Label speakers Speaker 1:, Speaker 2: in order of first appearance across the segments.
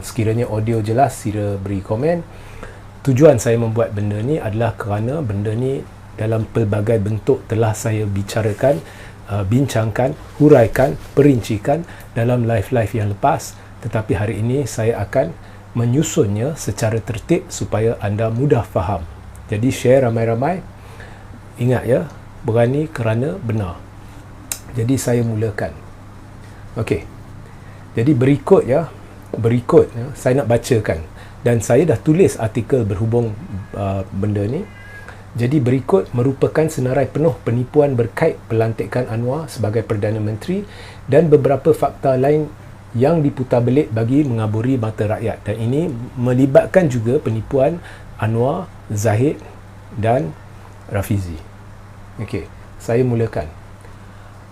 Speaker 1: Sekiranya audio jelas, sila beri komen. Tujuan saya membuat benda ni adalah kerana benda ni dalam pelbagai bentuk telah saya bicarakan, bincangkan, huraikan, perincikan dalam live-live yang lepas. Tetapi hari ini saya akan menyusunnya secara tertib supaya anda mudah faham. Jadi share ramai-ramai. Ingat ya, berani kerana benar. Jadi saya mulakan. Okey. Jadi berikut saya nak bacakan, dan saya dah tulis artikel berhubung benda ni. Jadi berikut merupakan senarai penuh penipuan berkait pelantikan Anwar sebagai Perdana Menteri dan beberapa fakta lain yang diputarbelit bagi mengaburi mata rakyat, dan ini melibatkan juga penipuan Anwar, Zahid dan Rafizi. Okey, saya mulakan.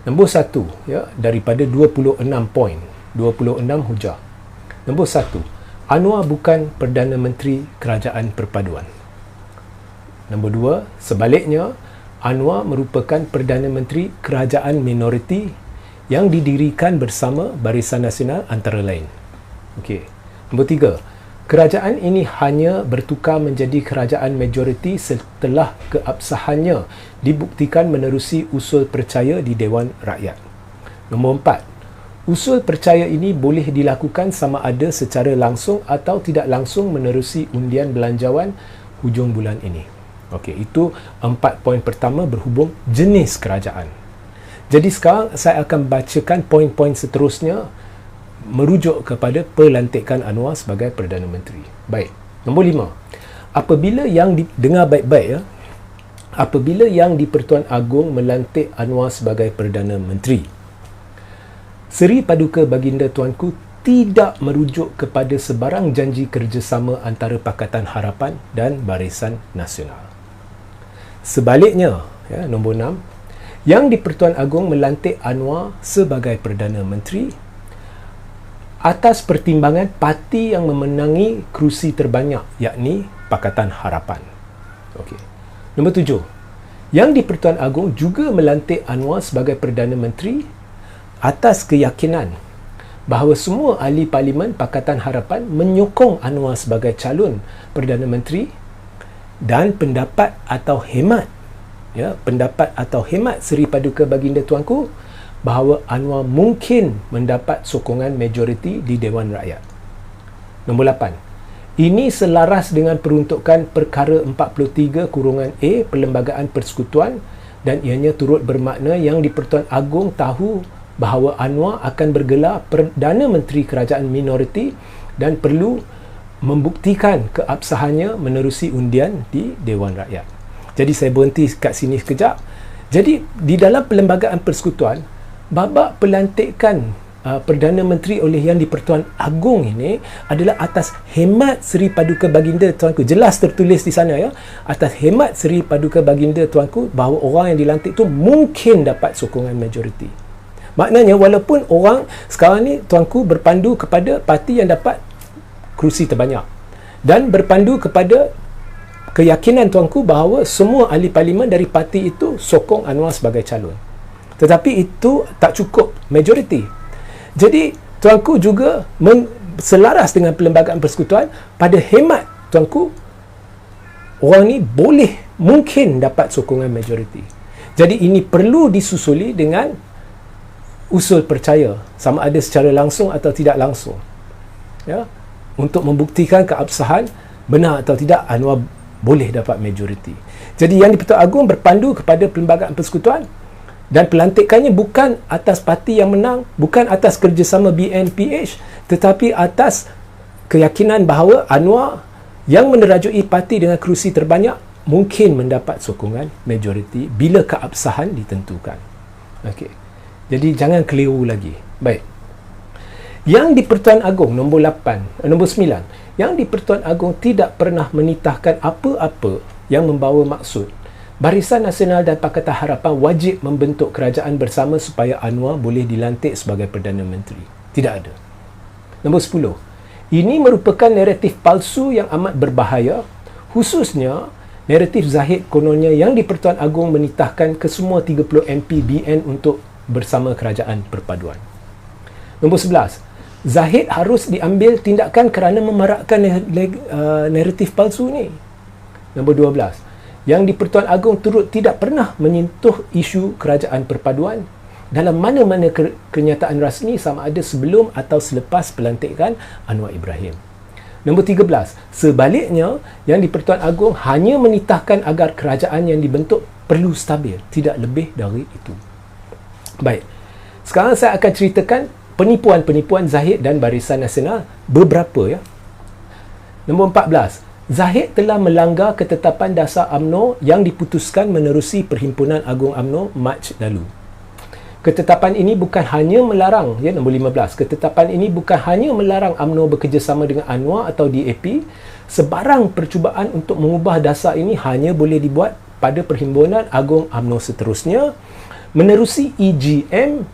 Speaker 1: Nombor 1 ya, daripada 26 poin, 26 hujah. Nombor 1, Anwar bukan Perdana Menteri Kerajaan Perpaduan. Nombor 2, sebaliknya, Anwar merupakan Perdana Menteri Kerajaan Minoriti yang didirikan bersama Barisan Nasional antara lain. Okey. Nombor 3, kerajaan ini hanya bertukar menjadi kerajaan majoriti setelah keabsahannya dibuktikan menerusi usul percaya di Dewan Rakyat. Nombor 4, usul percaya ini boleh dilakukan sama ada secara langsung atau tidak langsung menerusi undian belanjawan hujung bulan ini. Okey, itu 4 poin pertama berhubung jenis kerajaan. Jadi sekarang saya akan bacakan poin-poin seterusnya merujuk kepada pelantikan Anwar sebagai Perdana Menteri. Baik. Nombor 5. Apabila yang dengar baik-baik ya. Apabila Yang di-Pertuan Agong melantik Anwar sebagai Perdana Menteri, Seri Paduka Baginda Tuanku tidak merujuk kepada sebarang janji kerjasama antara Pakatan Harapan dan Barisan Nasional. Sebaliknya, ya, nombor 6, Yang di-Pertuan Agong melantik Anwar sebagai Perdana Menteri atas pertimbangan parti yang memenangi kerusi terbanyak, yakni Pakatan Harapan. Okey. Nombor 7. Yang di-Pertuan Agong juga melantik Anwar sebagai Perdana Menteri atas keyakinan bahawa semua ahli parlimen Pakatan Harapan menyokong Anwar sebagai calon Perdana Menteri, dan pendapat atau hemat Seri Paduka Baginda Tuanku bahawa Anwar mungkin mendapat sokongan majoriti di Dewan Rakyat. Nombor 8. Ini selaras dengan peruntukan Perkara 43-A Perlembagaan Persekutuan, dan ianya turut bermakna Yang di-Pertuan Agong tahu bahawa Anwar akan bergelar Perdana Menteri Kerajaan Minoriti dan perlu membuktikan keabsahannya menerusi undian di Dewan Rakyat. Jadi saya berhenti kat sini sekejap. Jadi di dalam Perlembagaan Persekutuan, babak pelantikan Perdana Menteri oleh Yang di-Pertuan Agong ini adalah atas hemat Seri Paduka Baginda Tuanku. Jelas tertulis di sana ya. Atas hemat Seri Paduka Baginda Tuanku bahawa orang yang dilantik itu mungkin dapat sokongan majoriti. Maknanya walaupun orang sekarang ni Tuanku berpandu kepada parti yang dapat kerusi terbanyak dan berpandu kepada keyakinan Tuanku bahawa semua ahli parlimen dari parti itu sokong Anwar sebagai calon. Tetapi itu tak cukup majoriti. Jadi Tuanku juga selaras dengan Perlembagaan Persekutuan, pada hemat Tuanku, orang ni mungkin dapat sokongan majoriti. Jadi ini perlu disusuli dengan usul percaya, sama ada secara langsung atau tidak langsung. Ya, untuk membuktikan keabsahan benar atau tidak Anwar boleh dapat majoriti. Jadi Yang di-Pertuan Agong berpandu kepada Perlembagaan Persekutuan, dan pelantikannya bukan atas parti yang menang, bukan atas kerjasama BNPH, tetapi atas keyakinan bahawa Anwar yang menerajui parti dengan kerusi terbanyak mungkin mendapat sokongan majoriti bila keabsahan ditentukan. Okey. Jadi jangan keliru lagi. Baik. Yang di-Pertuan Agong nombor 9. Yang di-Pertuan Agong tidak pernah menitahkan apa-apa yang membawa maksud Barisan Nasional dan Pakatan Harapan wajib membentuk kerajaan bersama supaya Anwar boleh dilantik sebagai Perdana Menteri. Tidak ada. Nombor 10. Ini merupakan naratif palsu yang amat berbahaya, khususnya naratif Zahid kononnya Yang di-Pertuan Agong menitahkan ke semua 30 MP BN untuk bersama kerajaan perpaduan. Nombor 11. Zahid harus diambil tindakan kerana memarakkan naratif palsu ni. Nombor 12. Yang di-Pertuan Agong turut tidak pernah menyentuh isu kerajaan perpaduan dalam mana-mana kenyataan rasmi sama ada sebelum atau selepas pelantikan Anwar Ibrahim. Nombor 13. Sebaliknya, yang di-Pertuan Agong hanya menitahkan agar kerajaan yang dibentuk perlu stabil, tidak lebih dari itu. Baik. Sekarang saya akan ceritakan penipuan-penipuan Zahid dan Barisan Nasional beberapa, ya. Nombor 14. Zahid telah melanggar ketetapan dasar UMNO yang diputuskan menerusi Perhimpunan Agung UMNO Mac lalu. Ketetapan ini bukan hanya melarang, ya, nombor 15. Ketetapan ini bukan hanya melarang UMNO bekerjasama dengan Anwar atau DAP. Sebarang percubaan untuk mengubah dasar ini hanya boleh dibuat pada Perhimpunan Agung UMNO seterusnya, menerusi EGM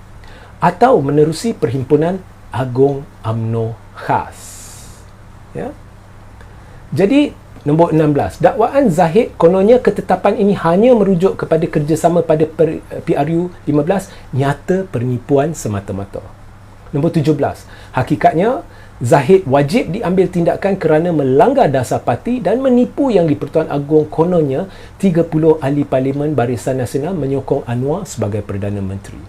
Speaker 1: atau menerusi Perhimpunan Agung UMNO khas. Ya. Jadi, nombor 16. Dakwaan Zahid kononnya ketetapan ini hanya merujuk kepada kerjasama pada PRU 15, nyata penipuan semata-mata. Nombor 17. Hakikatnya, Zahid wajib diambil tindakan kerana melanggar dasar parti dan menipu yang di-Pertuan Agong kononnya 30 ahli Parlimen Barisan Nasional menyokong Anwar sebagai Perdana Menteri.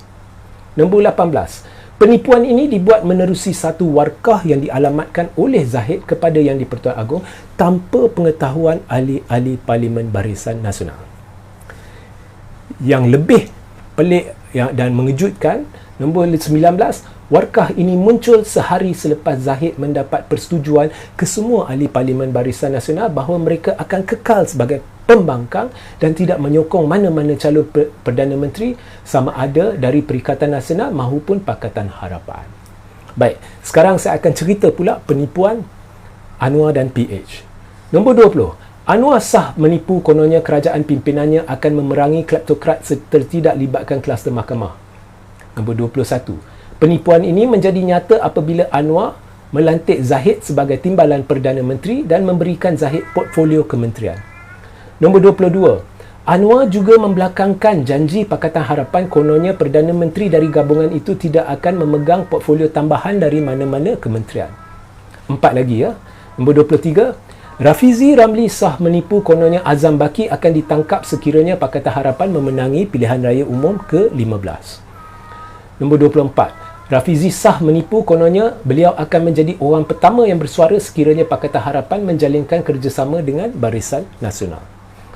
Speaker 1: Nombor 18. Penipuan ini dibuat menerusi satu warkah yang dialamatkan oleh Zahid kepada yang di-Pertuan Agong tanpa pengetahuan ahli-ahli Parlimen Barisan Nasional. Yang lebih pelik dan mengejutkan, nombor 19, warkah ini muncul sehari selepas Zahid mendapat persetujuan kesemua ahli Parlimen Barisan Nasional bahawa mereka akan kekal sebagai pembangkang dan tidak menyokong mana-mana calon Perdana Menteri sama ada dari Perikatan Nasional maupun Pakatan Harapan. Baik, sekarang saya akan cerita pula penipuan Anwar dan PH. Nombor 20. Anwar sah menipu kononnya kerajaan pimpinannya akan memerangi kleptokrat serta tidak libatkan kluster mahkamah. Nombor 21. Penipuan ini menjadi nyata apabila Anwar melantik Zahid sebagai timbalan Perdana Menteri dan memberikan Zahid portfolio kementerian. Nombor 22. Anwar juga membelakangkan janji Pakatan Harapan kononnya Perdana Menteri dari gabungan itu tidak akan memegang portfolio tambahan dari mana-mana kementerian. 4 lagi, ya. Nombor 23. Rafizi Ramli sah menipu kononnya Azam Baki akan ditangkap sekiranya Pakatan Harapan memenangi pilihan raya umum ke-15. Nombor 24. Rafizi sah menipu kononnya beliau akan menjadi orang pertama yang bersuara sekiranya Pakatan Harapan menjalinkan kerjasama dengan Barisan Nasional.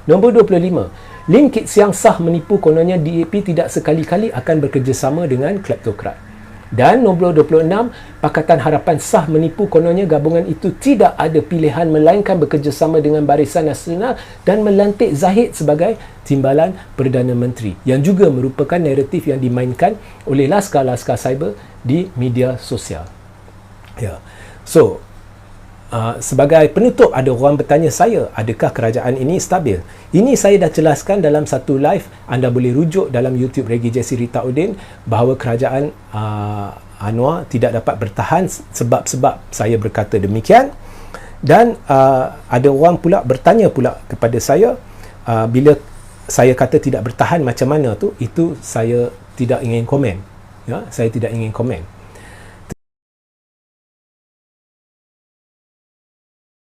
Speaker 1: Nombor 25. Lim Kit Siang sah menipu kononnya DAP tidak sekali-kali akan bekerjasama dengan kleptokrat. Dan nombor 26. Pakatan Harapan sah menipu kononnya gabungan itu tidak ada pilihan melainkan bekerjasama dengan Barisan Nasional dan melantik Zahid sebagai timbalan Perdana Menteri, yang juga merupakan naratif yang dimainkan oleh laskar-laskar cyber di media sosial. Ya. So, sebagai penutup, ada orang bertanya saya, adakah kerajaan ini stabil? Ini saya dah jelaskan dalam satu live. Anda boleh rujuk dalam YouTube Regi Jesse Ritaudin bahawa kerajaan Anwar tidak dapat bertahan sebab-sebab saya berkata demikian. Dan ada orang pula bertanya pula kepada saya, bila saya kata tidak bertahan macam mana tu, itu saya tidak ingin komen. Ya, saya tidak ingin komen.